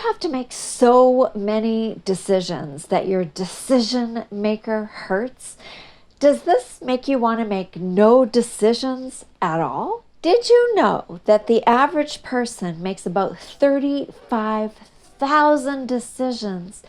have to make so many decisions that your decision maker hurts? Does this make you want to make no decisions at all? Did you know that the average person makes about 35,000 decisions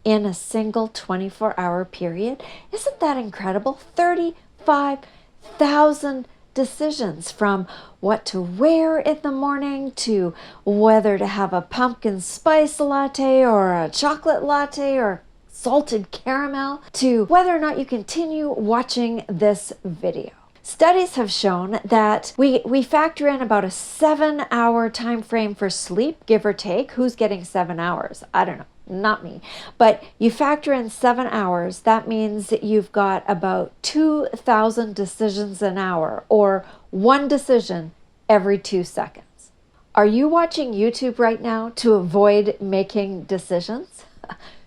in a single 24-hour period? Isn't that incredible? 35,000 decisions, from what to wear in the morning, to whether to have a pumpkin spice latte or a chocolate latte or salted caramel, to whether or not you continue watching this video. Studies have shown that we factor in about a 7-hour time frame for sleep, give or take. Who's getting 7 hours? I don't know. Not me. But you factor in 7 hours, that means that you've got about 2,000 decisions an hour, or one decision every 2 seconds. Are you watching YouTube right now to avoid making decisions?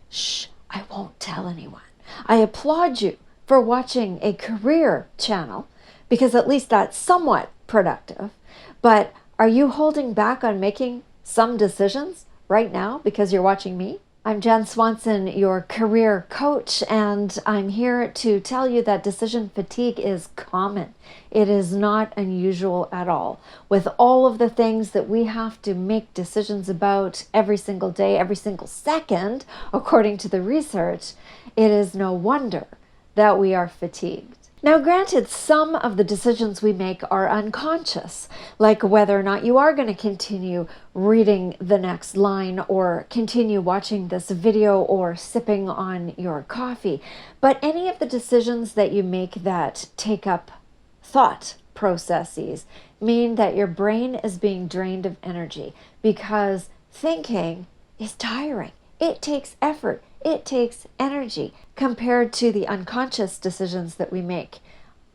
Shh, I won't tell anyone. I applaud you for watching a career channel, because at least that's somewhat productive. But are you holding back on making some decisions right now because you're watching me? I'm Jenn Swanson, your career coach, and I'm here to tell you that decision fatigue is common. It is not unusual at all. With all of the things that we have to make decisions about every single day, every single second, according to the research, it is no wonder that we are fatigued. Now, granted, some of the decisions we make are unconscious, like whether or not you are going to continue reading the next line, or continue watching this video, or sipping on your coffee. But any of the decisions that you make that take up thought processes mean that your brain is being drained of energy, because thinking is tiring. It takes effort. It takes energy compared to the unconscious decisions that we make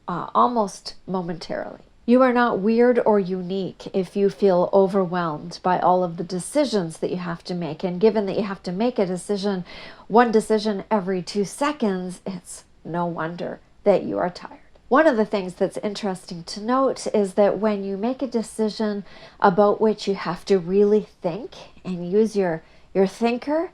almost momentarily. You are not weird or unique if you feel overwhelmed by all of the decisions that you have to make. And given that you have to make a decision, one decision every 2 seconds, it's no wonder that you are tired. One of the things that's interesting to note is that when you make a decision about which you have to really think and use your thinker,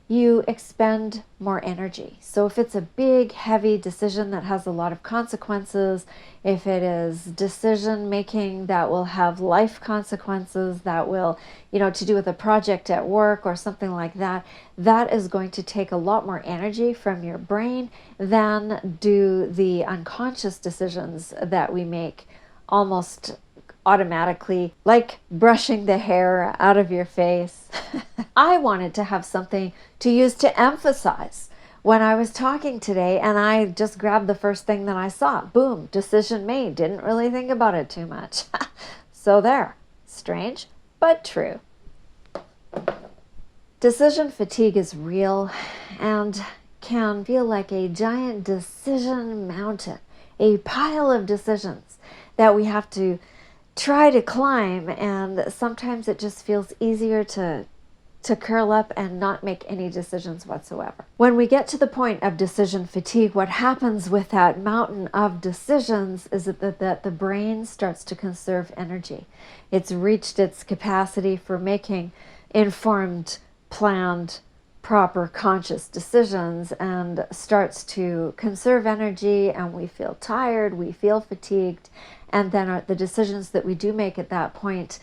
you expend more energy. So if it's a big, heavy decision that has a lot of consequences, if it is decision making that will have life consequences, that will, to do with a project at work or something like that, that is going to take a lot more energy from your brain than do the unconscious decisions that we make almost automatically, like brushing the hair out of your face. I wanted to have something to use to emphasize when I was talking today, and I just grabbed the first thing that I saw. Boom, decision made. Didn't really think about it too much. So there. Strange, but true. Decision fatigue is real and can feel like a giant decision mountain, a pile of decisions that we have to try to climb, and sometimes it just feels easier to curl up and not make any decisions whatsoever. When we get to the point of decision fatigue, what happens with that mountain of decisions is that the brain starts to conserve energy. It's reached its capacity for making informed, planned, proper, conscious decisions, and starts to conserve energy, and we feel tired, we feel fatigued, and then the decisions that we do make at that point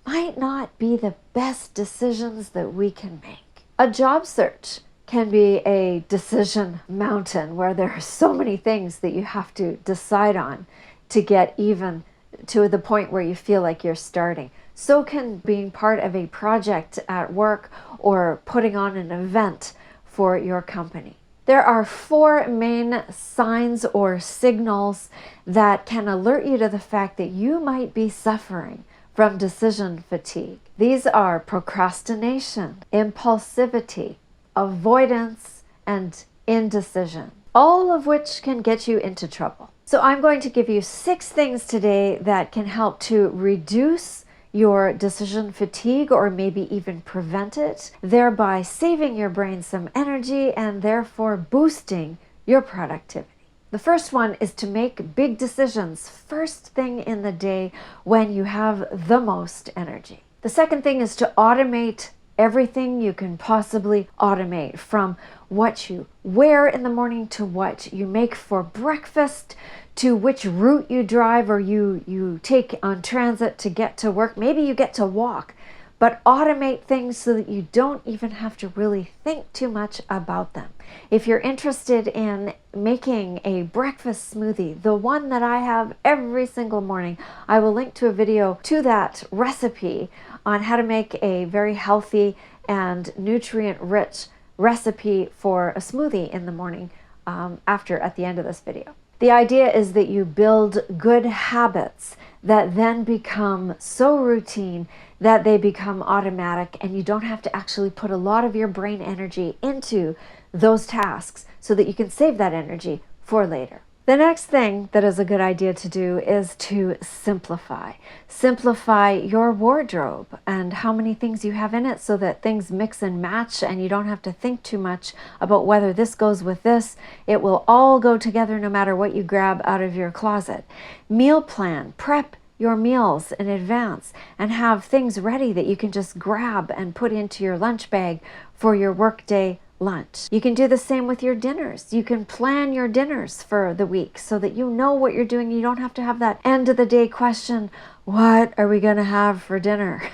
might not be the best decisions that we can make. A job search can be a decision mountain where there are so many things that you have to decide on to get even to the point where you feel like you're starting. So can being part of a project at work or putting on an event for your company. There are 4 main signs or signals that can alert you to the fact that you might be suffering from decision fatigue. These are procrastination, impulsivity, avoidance, and indecision, all of which can get you into trouble. So I'm going to give you 6 things today that can help to reduce your decision fatigue, or maybe even prevent it, thereby saving your brain some energy and therefore boosting your productivity. The first one is to make big decisions first thing in the day when you have the most energy. The second thing is to automate everything you can possibly automate, from what you wear in the morning to what you make for breakfast, to which route you drive or you take on transit to get to work. Maybe you get to walk, but automate things so that you don't even have to really think too much about them. If you're interested in making a breakfast smoothie, the one that I have every single morning, I will link to a video to that recipe on how to make a very healthy and nutrient-rich recipe for a smoothie in the morning at the end of this video. The idea is that you build good habits that then become so routine that they become automatic, and you don't have to actually put a lot of your brain energy into those tasks so that you can save that energy for later. The next thing that is a good idea to do is to simplify. Simplify your wardrobe and how many things you have in it so that things mix and match and you don't have to think too much about whether this goes with this. It will all go together no matter what you grab out of your closet. Meal plan. Prep your meals in advance and have things ready that you can just grab and put into your lunch bag for your workday lunch. You can do the same with your dinners. You can plan your dinners for the week so that you know what you're doing. You don't have to have that end of the day question, what are we going to have for dinner?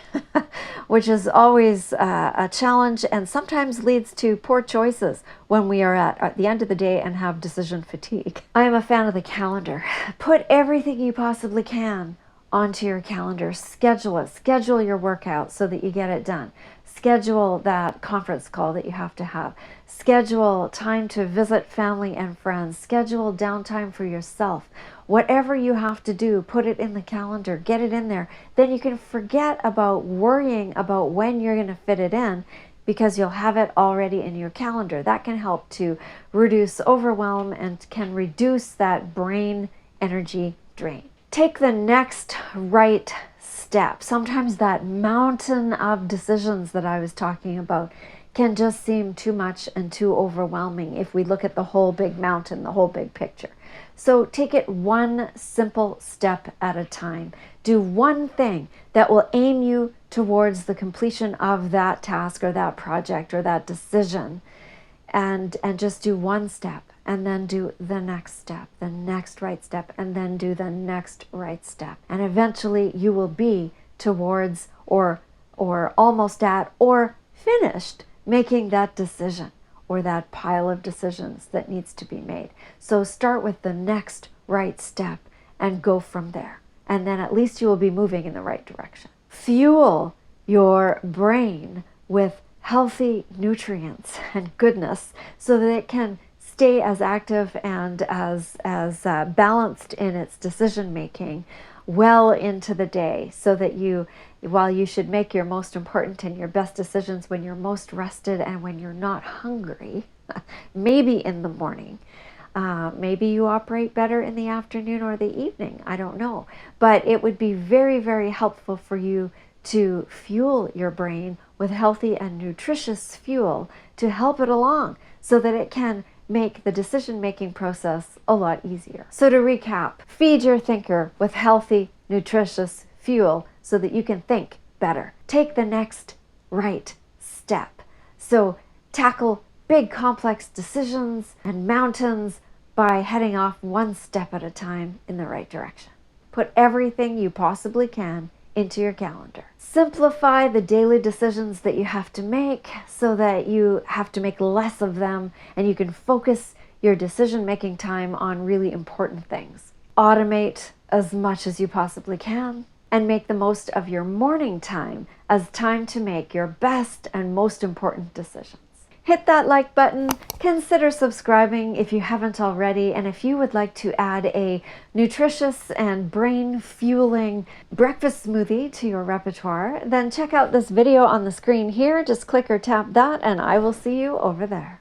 Which is always a challenge and sometimes leads to poor choices when we are at the end of the day and have decision fatigue. I am a fan of the calendar. Put everything you possibly can onto your calendar. Schedule it. Schedule your workout so that you get it done. Schedule that conference call that you have to have. Schedule time to visit family and friends. Schedule downtime for yourself. Whatever you have to do, put it in the calendar. Get it in there. Then you can forget about worrying about when you're going to fit it in because you'll have it already in your calendar. That can help to reduce overwhelm and can reduce that brain energy drain. Take the next right step. Sometimes that mountain of decisions that I was talking about can just seem too much and too overwhelming if we look at the whole big mountain, the whole big picture. So take it one simple step at a time. Do one thing that will aim you towards the completion of that task or that project or that decision, and just do one step. And then do the next step, the next right step, and then do the next right step. And eventually you will be towards or almost at or finished making that decision or that pile of decisions that needs to be made. So start with the next right step and go from there. And then at least you will be moving in the right direction. Fuel your brain with healthy nutrients and goodness so that it can stay as active and as balanced in its decision making well into the day, so that while you should make your most important and your best decisions when you're most rested and when you're not hungry, maybe in the morning, maybe you operate better in the afternoon or the evening, I don't know, but it would be very, very helpful for you to fuel your brain with healthy and nutritious fuel to help it along so that it can make the decision-making process a lot easier. So to recap, feed your thinker with healthy, nutritious fuel so that you can think better. Take the next right step. So tackle big complex decisions and mountains by heading off one step at a time in the right direction. Put everything you possibly can into your calendar. Simplify the daily decisions that you have to make so that you have to make less of them and you can focus your decision-making time on really important things. Automate as much as you possibly can and make the most of your morning time as time to make your best and most important decisions. Hit that like button, consider subscribing if you haven't already, and if you would like to add a nutritious and brain-fueling breakfast smoothie to your repertoire, then check out this video on the screen here. Just click or tap that and I will see you over there.